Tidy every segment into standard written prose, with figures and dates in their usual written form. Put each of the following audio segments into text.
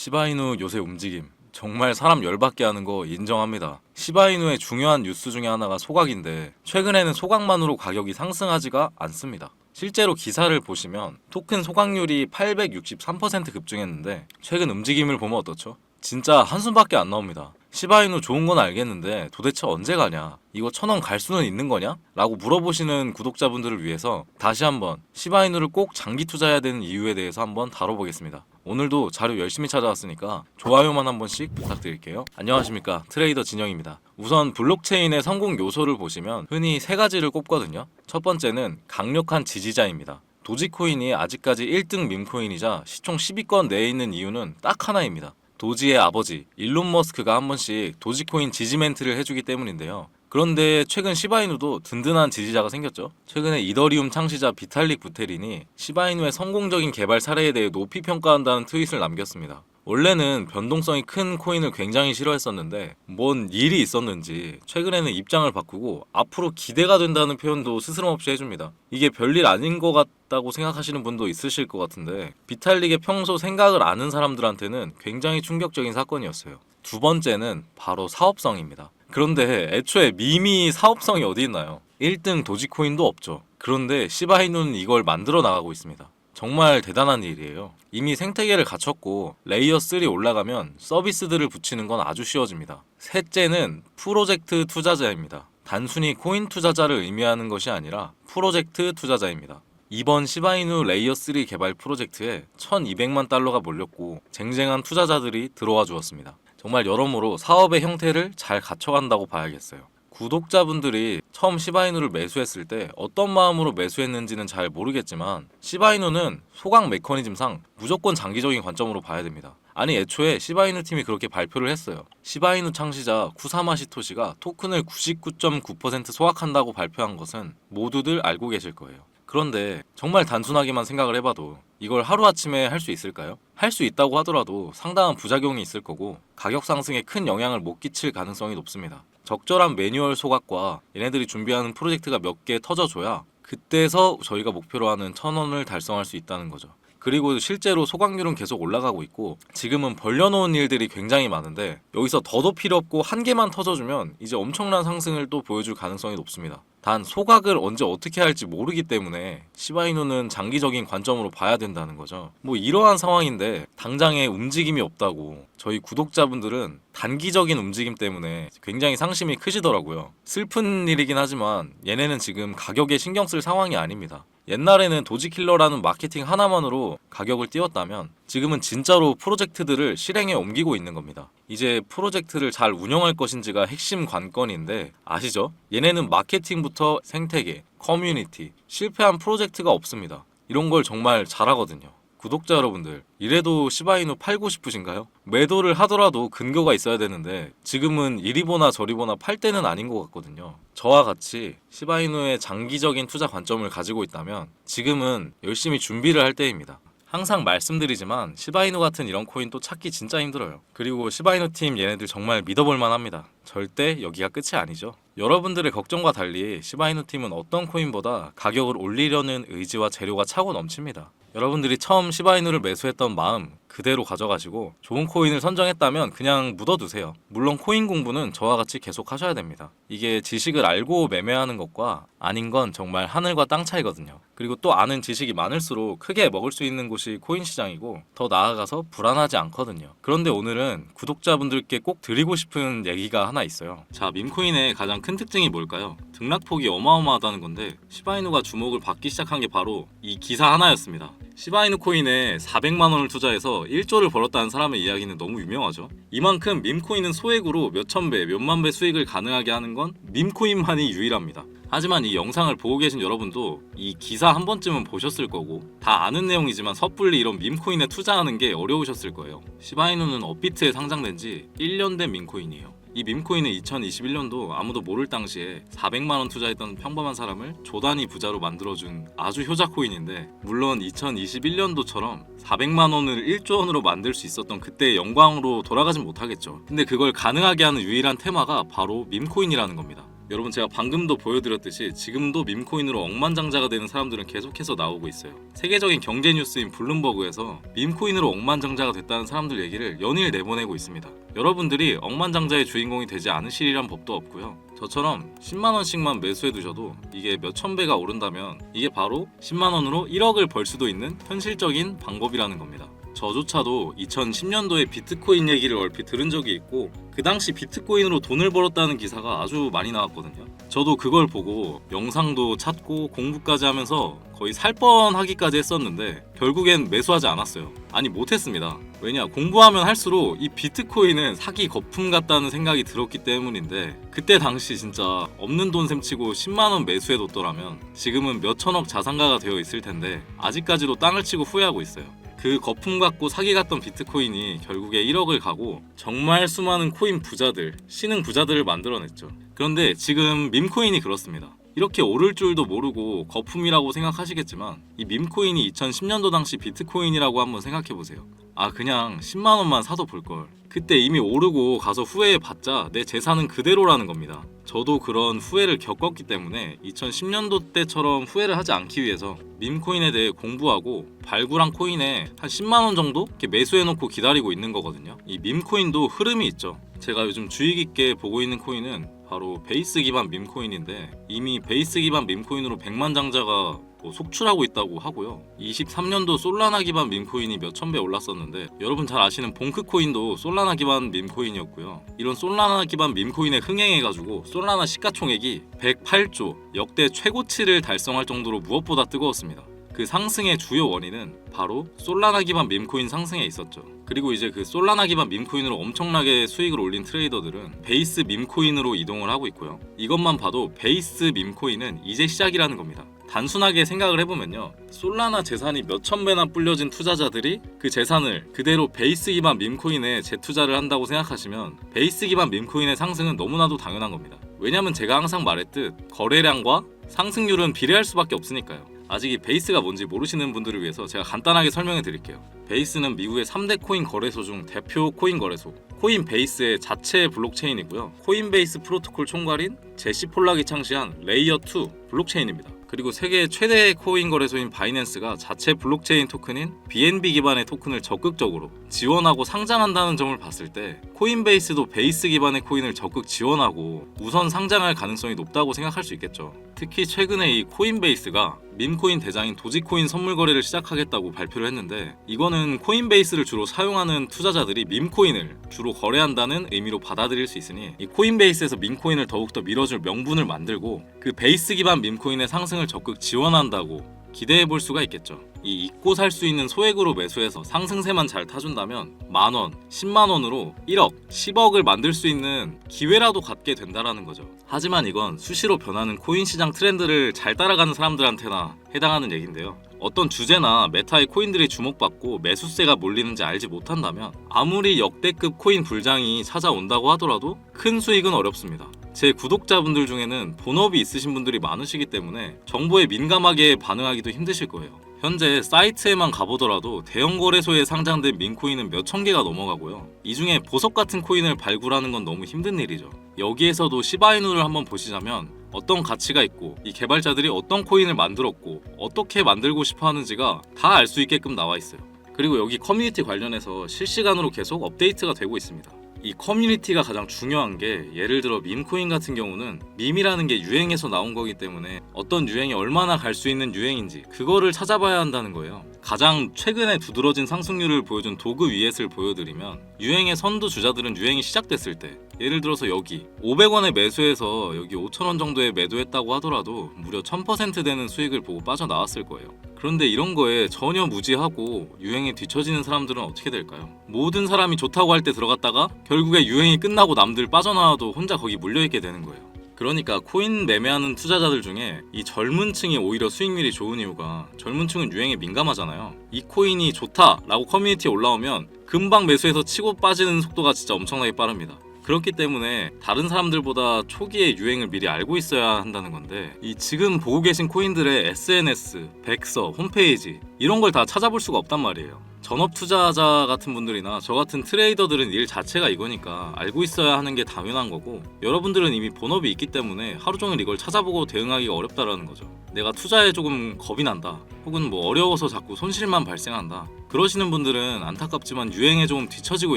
시바이누 요새 움직임 정말 사람 열받게 하는 거 인정합니다. 시바이누의 중요한 뉴스 중에 하나가 소각인데 최근에는 소각만으로 가격이 상승하지가 않습니다. 실제로 기사를 보시면 토큰 소각률이 863% 급증했는데 최근 움직임을 보면 어떻죠? 진짜 한숨밖에 안 나옵니다. 시바이누 좋은 건 알겠는데 도대체 언제 가냐? 이거 1,000원 갈 수는 있는 거냐? 라고 물어보시는 구독자분들을 위해서 다시 한번 시바이누를 꼭 장기 투자해야 되는 이유에 대해서 한번 다뤄보겠습니다. 오늘도 자료 열심히 찾아왔으니까 좋아요만 한 번씩 부탁드릴게요. 안녕하십니까, 트레이더 진영입니다. 우선 블록체인의 성공 요소를 보시면 흔히 세 가지를 꼽거든요. 첫 번째는 강력한 지지자입니다. 도지코인이 아직까지 1등 밈코인이자 시총 10위권 내에 있는 이유는 딱 하나입니다. 도지의 아버지 일론 머스크가 한 번씩 도지코인 지지 멘트를 해주기 때문인데요. 그런데 최근 시바이누도 든든한 지지자가 생겼죠. 최근에 이더리움 창시자 비탈릭 부테린이 시바이누의 성공적인 개발 사례에 대해 높이 평가한다는 트윗을 남겼습니다. 원래는 변동성이 큰 코인을 굉장히 싫어했었는데 뭔 일이 있었는지 최근에는 입장을 바꾸고 앞으로 기대가 된다는 표현도 스스럼없이 해줍니다. 이게 별일 아닌 것 같다고 생각하시는 분도 있으실 것 같은데 비탈릭의 평소 생각을 아는 사람들한테는 굉장히 충격적인 사건이었어요. 두 번째는 바로 사업성입니다. 그런데 애초에 밈이 사업성이 어디 있나요? 1등 도지코인도 없죠. 그런데 시바이누는 이걸 만들어 나가고 있습니다. 정말 대단한 일이에요. 이미 생태계를 갖췄고 레이어 3 올라가면 서비스들을 붙이는 건 아주 쉬워집니다. 셋째는 프로젝트 투자자입니다. 단순히 코인 투자자를 의미하는 것이 아니라 프로젝트 투자자입니다. 이번 시바이누 레이어 3 개발 프로젝트에 1,200만 달러가 몰렸고 쟁쟁한 투자자들이 들어와 주었습니다. 정말 여러모로 사업의 형태를 잘 갖춰간다고 봐야겠어요. 구독자분들이 처음 시바이누를 매수했을 때 어떤 마음으로 매수했는지는 잘 모르겠지만 시바이누는 소각 메커니즘상 무조건 장기적인 관점으로 봐야 됩니다. 아니 애초에 시바이누 팀이 그렇게 발표를 했어요. 시바이누 창시자 쿠사마 시토시가 토큰을 99.9% 소각한다고 발표한 것은 모두들 알고 계실 거예요. 그런데 정말 단순하게만 생각을 해봐도 이걸 하루아침에 할 수 있을까요? 할 수 있다고 하더라도 상당한 부작용이 있을 거고 가격 상승에 큰 영향을 못 끼칠 가능성이 높습니다. 적절한 매뉴얼 소각과 얘네들이 준비하는 프로젝트가 몇 개 터져줘야 그때서 저희가 목표로 하는 1,000원을 달성할 수 있다는 거죠. 그리고 실제로 소각률은 계속 올라가고 있고 지금은 벌려놓은 일들이 굉장히 많은데 여기서 더도 필요 없고 한 개만 터져주면 이제 엄청난 상승을 또 보여줄 가능성이 높습니다. 단 소각을 언제 어떻게 할지 모르기 때문에 시바이누는 장기적인 관점으로 봐야 된다는 거죠. 뭐 이러한 상황인데 당장에 움직임이 없다고 저희 구독자분들은 단기적인 움직임 때문에 굉장히 상심이 크시더라고요. 슬픈 일이긴 하지만 얘네는 지금 가격에 신경 쓸 상황이 아닙니다. 옛날에는 도지킬러라는 마케팅 하나만으로 가격을 띄웠다면 지금은 진짜로 프로젝트들을 실행에 옮기고 있는 겁니다. 이제 프로젝트를 잘 운영할 것인지가 핵심 관건인데 아시죠? 얘네는 마케팅부터 생태계, 커뮤니티, 실패한 프로젝트가 없습니다. 이런 걸 정말 잘하거든요. 구독자 여러분들, 이래도 시바이누 팔고 싶으신가요? 매도를 하더라도 근거가 있어야 되는데 지금은 이리 보나 저리 보나 팔 때는 아닌 것 같거든요. 저와 같이 시바이누의 장기적인 투자 관점을 가지고 있다면 지금은 열심히 준비를 할 때입니다. 항상 말씀드리지만 시바이누 같은 이런 코인 또 찾기 진짜 힘들어요. 그리고 시바이누 팀 얘네들 정말 믿어볼 만합니다. 절대 여기가 끝이 아니죠. 여러분들의 걱정과 달리 시바이누 팀은 어떤 코인보다 가격을 올리려는 의지와 재료가 차고 넘칩니다. 여러분들이 처음 시바이누를 매수했던 마음 그대로 가져가시고 좋은 코인을 선정했다면 그냥 묻어두세요. 물론 코인 공부는 저와 같이 계속 하셔야 됩니다. 이게 지식을 알고 매매하는 것과 아닌 건 정말 하늘과 땅 차이거든요. 그리고 또 아는 지식이 많을수록 크게 먹을 수 있는 곳이 코인 시장이고 더 나아가서 불안하지 않거든요. 그런데 오늘은 구독자분들께 꼭 드리고 싶은 얘기가 하나 있어요. 자, 밈코인의 가장 큰 특징이 뭘까요? 등락폭이 어마어마하다는 건데 시바이누가 주목을 받기 시작한 게 바로 이 기사 하나였습니다. 시바이누 코인에 400만 원을 투자해서 1조를 벌었다는 사람의 이야기는 너무 유명하죠. 이만큼 밈코인은 소액으로 몇천 배, 몇만 배 수익을 가능하게 하는 건 밈코인만이 유일합니다. 하지만 이 영상을 보고 계신 여러분도 이 기사 한 번쯤은 보셨을 거고 다 아는 내용이지만 섣불리 이런 밈코인에 투자하는 게 어려우셨을 거예요. 시바이누는 업비트에 상장된 지 1년 된 밈코인이에요. 이 밈코인은 2021년도 아무도 모를 당시에 400만원 투자했던 평범한 사람을 조단위 부자로 만들어준 아주 효자 코인인데 물론 2021년도처럼 400만원을 1조 원으로 만들 수 있었던 그때의 영광으로 돌아가진 못하겠죠. 근데 그걸 가능하게 하는 유일한 테마가 바로 밈코인이라는 겁니다. 여러분 제가 방금도 보여드렸듯이 지금도 밈코인으로 억만장자가 되는 사람들은 계속해서 나오고 있어요. 세계적인 경제 뉴스인 블룸버그에서 밈코인으로 억만장자가 됐다는 사람들 얘기를 연일 내보내고 있습니다. 여러분들이 억만장자의 주인공이 되지 않으시리란 법도 없고요. 저처럼 10만원씩만 매수해 두셔도 이게 몇천 배가 오른다면 이게 바로 10만원으로 1억을 벌 수도 있는 현실적인 방법이라는 겁니다. 저조차도 2010년도에 비트코인 얘기를 얼핏 들은 적이 있고 그 당시 비트코인으로 돈을 벌었다는 기사가 아주 많이 나왔거든요. 저도 그걸 보고 영상도 찾고 공부까지 하면서 거의 살 뻔하기까지 했었는데 결국엔 매수하지 않았어요. 아니 못했습니다. 왜냐, 공부하면 할수록 이 비트코인은 사기 거품 같다는 생각이 들었기 때문인데 그때 당시 진짜 없는 돈 셈치고 10만원 매수해뒀더라면 지금은 몇천억 자산가가 되어 있을 텐데 아직까지도 땅을 치고 후회하고 있어요. 그 거품 갖고 사기 갔던 비트코인이 결국에 1억을 가고 정말 수많은 코인 부자들, 신흥 부자들을 만들어냈죠. 그런데 지금 밈코인이 그렇습니다. 이렇게 오를 줄도 모르고 거품이라고 생각하시겠지만 이 밈코인이 2010년도 당시 비트코인이라고 한번 생각해보세요. 아, 그냥 10만원만 사도 볼걸. 그때 이미 오르고 가서 후회해봤자 내 재산은 그대로라는 겁니다. 저도 그런 후회를 겪었기 때문에 2010년도 때처럼 후회를 하지 않기 위해서 밈코인에 대해 공부하고 발굴한 코인에 한 10만원 정도 이렇게 매수해놓고 기다리고 있는 거거든요. 이 밈코인도 흐름이 있죠. 제가 요즘 주의 깊게 보고 있는 코인은 바로 베이스 기반 밈코인인데 이미 베이스 기반 밈코인으로 100만 장자가 속출하고 있다고 하고요. 23년도 솔라나 기반 밈코인이 몇천 배 올랐었는데 여러분 잘 아시는 봉크코인도 솔라나 기반 밈코인이었고요. 이런 솔라나 기반 밈코인에 흥행해가지고 솔라나 시가총액이 108조 역대 최고치를 달성할 정도로 무엇보다 뜨거웠습니다. 그 상승의 주요 원인은 바로 솔라나 기반 밈코인 상승에 있었죠. 그리고 이제 그 솔라나 기반 밈코인으로 엄청나게 수익을 올린 트레이더들은 베이스 밈코인으로 이동을 하고 있고요. 이것만 봐도 베이스 밈코인은 이제 시작이라는 겁니다. 단순하게 생각을 해보면요, 솔라나 재산이 몇천 배나 불려진 투자자들이 그 재산을 그대로 베이스 기반 밈코인에 재투자를 한다고 생각하시면 베이스 기반 밈코인의 상승은 너무나도 당연한 겁니다. 왜냐면 제가 항상 말했듯 거래량과 상승률은 비례할 수밖에 없으니까요. 아직 이 베이스가 뭔지 모르시는 분들을 위해서 제가 간단하게 설명해 드릴게요. 베이스는 미국의 3대 코인 거래소 중 대표 코인 거래소, 코인베이스의 자체 블록체인이고요. 코인베이스 프로토콜 총괄인 제시 폴락이 창시한 레이어2 블록체인입니다. 그리고 세계 최대 코인 거래소인 바이낸스가 자체 블록체인 토큰인 BNB 기반의 토큰을 적극적으로 지원하고 상장한다는 점을 봤을 때 코인베이스도 베이스 기반의 코인을 적극 지원하고 우선 상장할 가능성이 높다고 생각할 수 있겠죠. 특히 최근에 이 코인베이스가 밈코인 대장인 도지코인 선물 거래를 시작하겠다고 발표를 했는데 이거는 코인베이스를 주로 사용하는 투자자들이 밈코인을 주로 거래한다는 의미로 받아들일 수 있으니 이 코인베이스에서 밈코인을 더욱더 밀어줄 명분을 만들고 그 베이스 기반 밈코인의 상승을 적극 지원한다고 기대해 볼 수가 있겠죠. 이 잊고 살 수 있는 소액으로 매수해서 상승세만 잘 타준다면 만원, 10만원으로 1억, 10억을 만들 수 있는 기회라도 갖게 된다라는 거죠. 하지만 이건 수시로 변하는 코인 시장 트렌드를 잘 따라가는 사람들한테나 해당하는 얘기인데요. 어떤 주제나 메타의 코인들이 주목받고 매수세가 몰리는지 알지 못한다면 아무리 역대급 코인 불장이 찾아온다고 하더라도 큰 수익은 어렵습니다. 제 구독자분들 중에는 본업이 있으신 분들이 많으시기 때문에 정보에 민감하게 반응하기도 힘드실 거예요. 현재 사이트에만 가보더라도 대형 거래소에 상장된 밈코인은 몇천 개가 넘어가고요. 이 중에 보석 같은 코인을 발굴하는 건 너무 힘든 일이죠. 여기에서도 시바이누를 한번 보시자면 어떤 가치가 있고 이 개발자들이 어떤 코인을 만들었고 어떻게 만들고 싶어 하는지가 다 알 수 있게끔 나와 있어요. 그리고 여기 커뮤니티 관련해서 실시간으로 계속 업데이트가 되고 있습니다. 이 커뮤니티가 가장 중요한 게 예를 들어 밈코인 같은 경우는 밈이라는 게 유행에서 나온 거기 때문에 어떤 유행이 얼마나 갈 수 있는 유행인지 그거를 찾아봐야 한다는 거예요. 가장 최근에 두드러진 상승률을 보여준 도그 위엣을 보여드리면 유행의 선두 주자들은 유행이 시작됐을 때 예를 들어서 여기 500원에 매수해서 여기 5,000원 정도에 매도했다고 하더라도 무려 1000% 되는 수익을 보고 빠져나왔을 거예요. 그런데 이런 거에 전혀 무지하고 유행에 뒤처지는 사람들은 어떻게 될까요? 모든 사람이 좋다고 할 때 들어갔다가 결국에 유행이 끝나고 남들 빠져나와도 혼자 거기 물려있게 되는 거예요. 그러니까 코인 매매하는 투자자들 중에 이 젊은 층이 오히려 수익률이 좋은 이유가 젊은 층은 유행에 민감하잖아요. 이 코인이 좋다라고 커뮤니티에 올라오면 금방 매수해서 치고 빠지는 속도가 진짜 엄청나게 빠릅니다. 그렇기 때문에 다른 사람들보다 초기에 유행을 미리 알고 있어야 한다는 건데 이 지금 보고 계신 코인들의 SNS, 백서, 홈페이지 이런 걸 다 찾아볼 수가 없단 말이에요. 전업 투자자 같은 분들이나 저 같은 트레이더들은 일 자체가 이거니까 알고 있어야 하는 게 당연한 거고, 여러분들은 이미 본업이 있기 때문에 하루 종일 이걸 찾아보고 대응하기가 어렵다라는 거죠. 내가 투자에 조금 겁이 난다, 혹은 뭐 어려워서 자꾸 손실만 발생한다, 그러시는 분들은 안타깝지만 유행에 조금 뒤처지고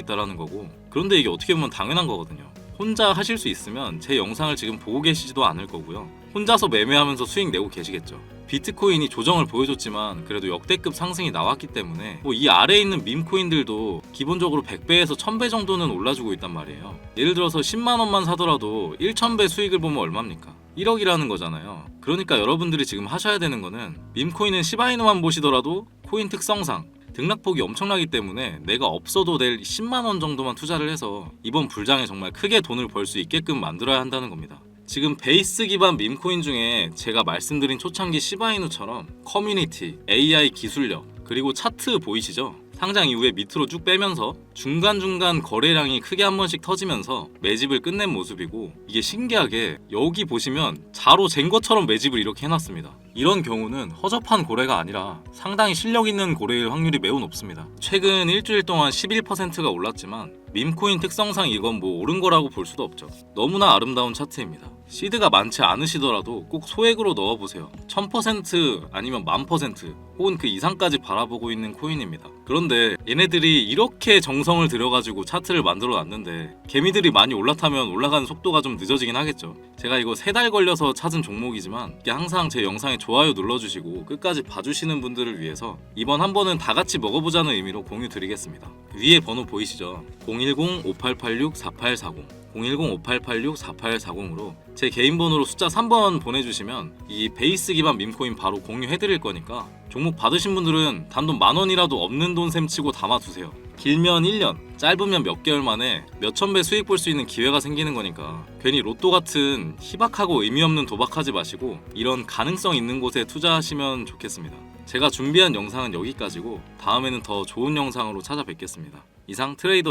있다라는 거고, 그런데 이게 어떻게 보면 당연한 거거든요. 혼자 하실 수 있으면 제 영상을 지금 보고 계시지도 않을 거고요. 혼자서 매매하면서 수익 내고 계시겠죠. 비트코인이 조정을 보여줬지만 그래도 역대급 상승이 나왔기 때문에 뭐 이 아래에 있는 밈코인들도 기본적으로 100배에서 1000배 정도는 올라주고 있단 말이에요. 예를 들어서 10만원만 사더라도 1000배 수익을 보면 얼마입니까? 1억이라는 거잖아요. 그러니까 여러분들이 지금 하셔야 되는 거는, 밈코인은 시바이누만 보시더라도 코인 특성상 등락폭이 엄청나기 때문에 내가 없어도 될 10만원 정도만 투자를 해서 이번 불장에 정말 크게 돈을 벌 수 있게끔 만들어야 한다는 겁니다. 지금 베이스 기반 밈코인 중에 제가 말씀드린 초창기 시바이누처럼 커뮤니티, AI 기술력, 그리고 차트 보이시죠? 상장 이후에 밑으로 쭉 빼면서 중간중간 거래량이 크게 한 번씩 터지면서 매집을 끝낸 모습이고, 이게 신기하게 여기 보시면 자로 잰 것처럼 매집을 이렇게 해놨습니다. 이런 경우는 허접한 고래가 아니라 상당히 실력 있는 고래일 확률이 매우 높습니다. 최근 일주일 동안 11%가 올랐지만 밈코인 특성상 이건 뭐 옳은 거라고 볼 수도 없죠. 너무나 아름다운 차트입니다. 시드가 많지 않으시더라도 꼭 소액으로 넣어보세요. 1000% 아니면 10,000% 혹은 그 이상까지 바라보고 있는 코인입니다. 그런데 얘네들이 이렇게 정성을 들여가지고 차트를 만들어 놨는데 개미들이 많이 올라타면 올라가는 속도가 좀 늦어지긴 하겠죠. 제가 이거 3달 걸려서 찾은 종목이지만 이게 항상 제 영상에 좋아요 눌러주시고 끝까지 봐주시는 분들을 위해서 이번 한 번은 다 같이 먹어보자는 의미로 공유 드리겠습니다. 위에 번호 보이시죠? 010-5886-4840 010-5886-4840으로 제 개인 번호로 숫자 3번 보내주시면 이 베이스 기반 밈코인 바로 공유해드릴 거니까 종목 받으신 분들은 단돈 10,000원이라도 없는 돈 셈 치고 담아두세요. 길면 1년, 짧으면 몇 개월 만에 몇천 배 수익 볼 수 있는 기회가 생기는 거니까 괜히 로또 같은 희박하고 의미 없는 도박하지 마시고 이런 가능성 있는 곳에 투자하시면 좋겠습니다. 제가 준비한 영상은 여기까지고 다음에는 더 좋은 영상으로 찾아뵙겠습니다. 이상 트레이더